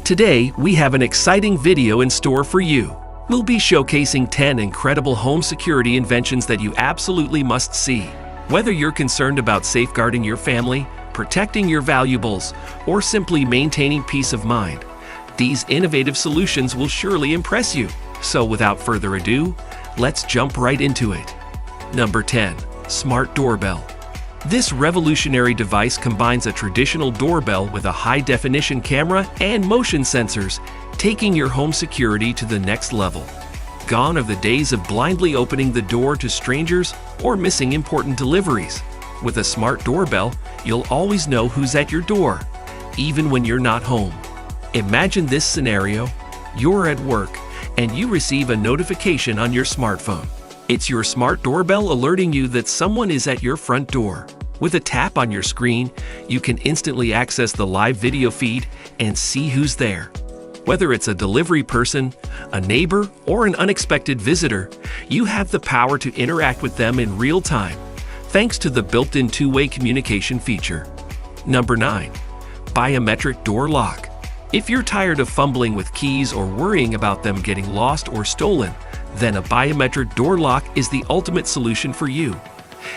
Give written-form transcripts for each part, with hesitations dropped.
Today, we have an exciting video in store for you. We'll be showcasing 10 incredible home security inventions that you absolutely must see. Whether you're concerned about safeguarding your family, protecting your valuables, or simply maintaining peace of mind, these innovative solutions will surely impress you. So without further ado, let's jump right into it. Number 10. Smart Doorbell. This revolutionary device combines a traditional doorbell with a high-definition camera and motion sensors, taking your home security to the next level. Gone are the days of blindly opening the door to strangers or missing important deliveries. With a smart doorbell, you'll always know who's at your door, even when you're not home. Imagine this scenario: you're at work and you receive a notification on your smartphone. It's your smart doorbell alerting you that someone is at your front door. With a tap on your screen, you can instantly access the live video feed and see who's there. Whether it's a delivery person, a neighbor, or an unexpected visitor, you have the power to interact with them in real time, thanks to the built-in two-way communication feature. Number 9. Biometric Door Lock. If you're tired of fumbling with keys or worrying about them getting lost or stolen, then a biometric door lock is the ultimate solution for you.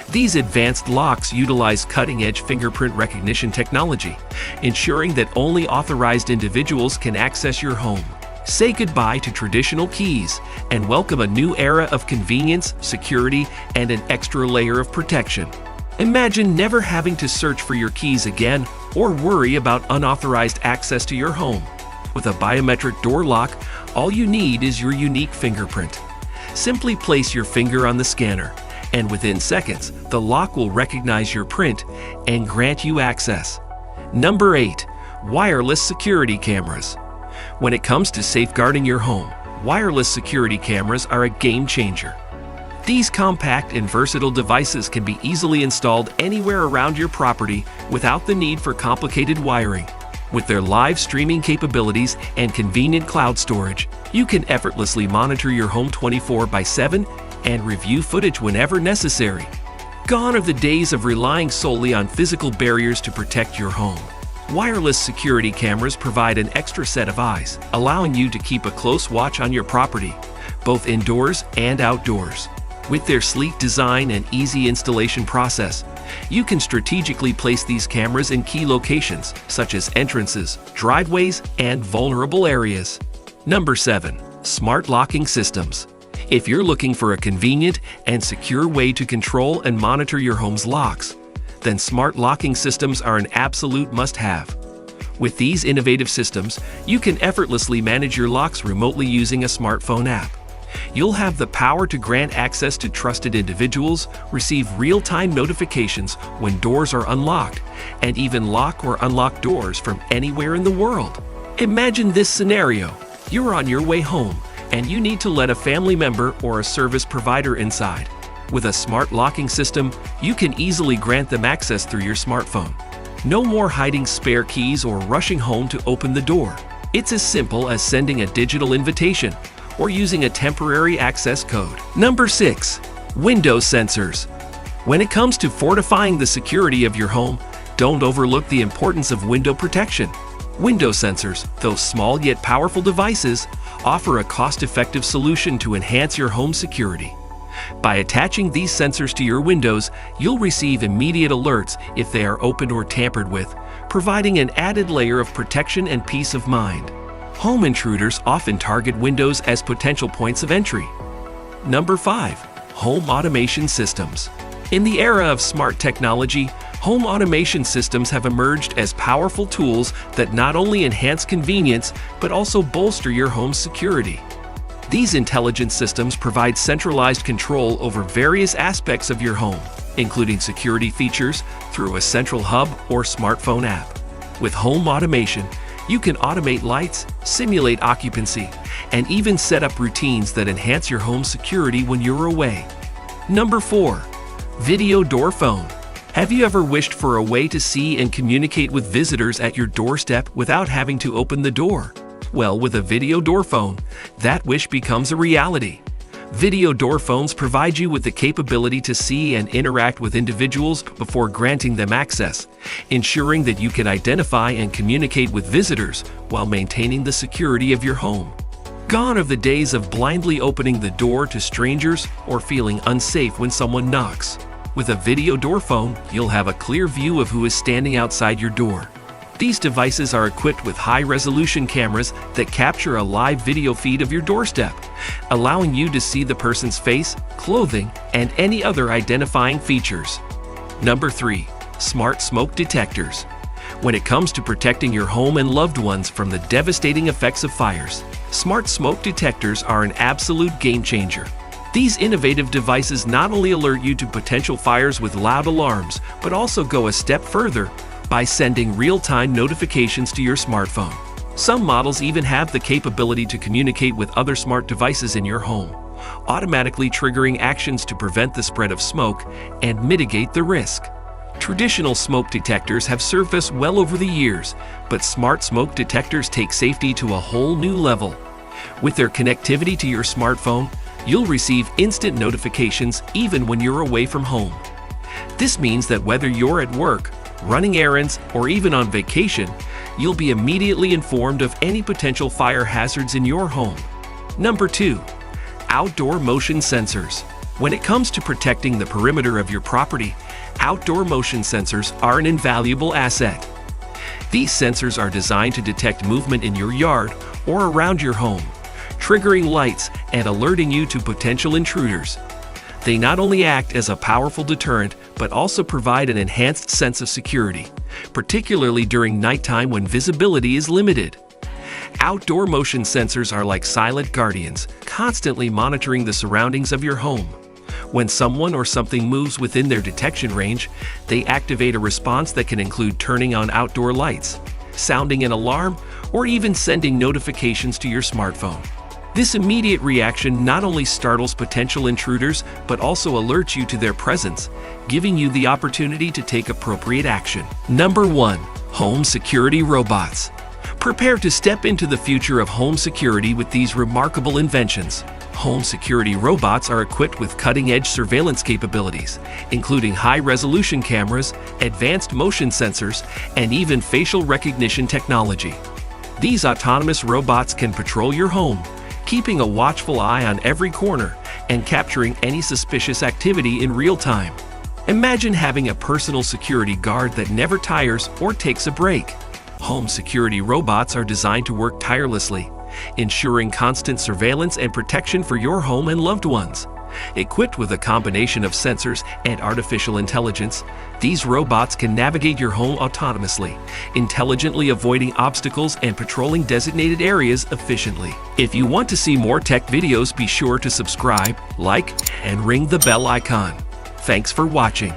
These advanced locks utilize cutting-edge fingerprint recognition technology, ensuring that only authorized individuals can access your home. Say goodbye to traditional keys and welcome a new era of convenience, security, and an extra layer of protection. Imagine never having to search for your keys again or worry about unauthorized access to your home. With a biometric door lock, all you need is your unique fingerprint. Simply place your finger on the scanner, and within seconds, the lock will recognize your print and grant you access. Number 8. Wireless security cameras. When it comes to safeguarding your home, wireless security cameras are a game changer. These compact and versatile devices can be easily installed anywhere around your property without the need for complicated wiring. With their live streaming capabilities and convenient cloud storage, you can effortlessly monitor your home 24/7 and review footage whenever necessary. Gone are the days of relying solely on physical barriers to protect your home. Wireless security cameras provide an extra set of eyes, allowing you to keep a close watch on your property, both indoors and outdoors. With their sleek design and easy installation process, you can strategically place these cameras in key locations, such as entrances, driveways, and vulnerable areas. Number 7. Smart Locking Systems. If you're looking for a convenient and secure way to control and monitor your home's locks, then smart locking systems are an absolute must-have. With these innovative systems, you can effortlessly manage your locks remotely using a smartphone app. You'll have the power to grant access to trusted individuals, receive real-time notifications when doors are unlocked, and even lock or unlock doors from anywhere in the world. Imagine this scenario: you're on your way home, and you need to let a family member or a service provider inside. With a smart locking system, you can easily grant them access through your smartphone. No more hiding spare keys or rushing home to open the door. It's as simple as sending a digital invitation or using a temporary access code. Number 6. Window sensors. When it comes to fortifying the security of your home, don't overlook the importance of window protection. Window sensors, though small yet powerful devices, offer a cost-effective solution to enhance your home security. By attaching these sensors to your windows, you'll receive immediate alerts if they are opened or tampered with, providing an added layer of protection and peace of mind. Home intruders often target windows as potential points of entry. Number 5. Home automation systems. In the era of smart technology, home automation systems have emerged as powerful tools that not only enhance convenience, but also bolster your home's security. These intelligent systems provide centralized control over various aspects of your home, including security features through a central hub or smartphone app. With home automation, you can automate lights, simulate occupancy, and even set up routines that enhance your home's security when you're away. Number 4. Video Door Phone. Have you ever wished for a way to see and communicate with visitors at your doorstep without having to open the door? Well, with a video door phone, that wish becomes a reality. Video door phones provide you with the capability to see and interact with individuals before granting them access, ensuring that you can identify and communicate with visitors while maintaining the security of your home. Gone are the days of blindly opening the door to strangers or feeling unsafe when someone knocks. With a video door phone, you'll have a clear view of who is standing outside your door. These devices are equipped with high-resolution cameras that capture a live video feed of your doorstep, allowing you to see the person's face, clothing, and any other identifying features. Number 3. Smart smoke detectors. When it comes to protecting your home and loved ones from the devastating effects of fires, smart smoke detectors are an absolute game changer. These innovative devices not only alert you to potential fires with loud alarms, but also go a step further by sending real-time notifications to your smartphone. Some models even have the capability to communicate with other smart devices in your home, automatically triggering actions to prevent the spread of smoke and mitigate the risk. Traditional smoke detectors have served us well over the years, but smart smoke detectors take safety to a whole new level. With their connectivity to your smartphone, you'll receive instant notifications even when you're away from home. This means that whether you're at work, running errands, or even on vacation, you'll be immediately informed of any potential fire hazards in your home. Number 2. Outdoor motion sensors. When it comes to protecting the perimeter of your property, outdoor motion sensors are an invaluable asset. These sensors are designed to detect movement in your yard or around your home, triggering lights and alerting you to potential intruders. They not only act as a powerful deterrent, but also provide an enhanced sense of security, particularly during nighttime when visibility is limited. Outdoor motion sensors are like silent guardians, constantly monitoring the surroundings of your home. When someone or something moves within their detection range, they activate a response that can include turning on outdoor lights, sounding an alarm, or even sending notifications to your smartphone. This immediate reaction not only startles potential intruders, but also alerts you to their presence, giving you the opportunity to take appropriate action. Number 1. Home security robots. Prepare to step into the future of home security with these remarkable inventions. Home security robots are equipped with cutting-edge surveillance capabilities, including high-resolution cameras, advanced motion sensors, and even facial recognition technology. These autonomous robots can patrol your home, keeping a watchful eye on every corner and capturing any suspicious activity in real time. Imagine having a personal security guard that never tires or takes a break. Home security robots are designed to work tirelessly, ensuring constant surveillance and protection for your home and loved ones. Equipped with a combination of sensors and artificial intelligence, these robots can navigate your home autonomously, intelligently avoiding obstacles and patrolling designated areas efficiently. If you want to see more tech videos, be sure to subscribe, like, and ring the bell icon. Thanks for watching.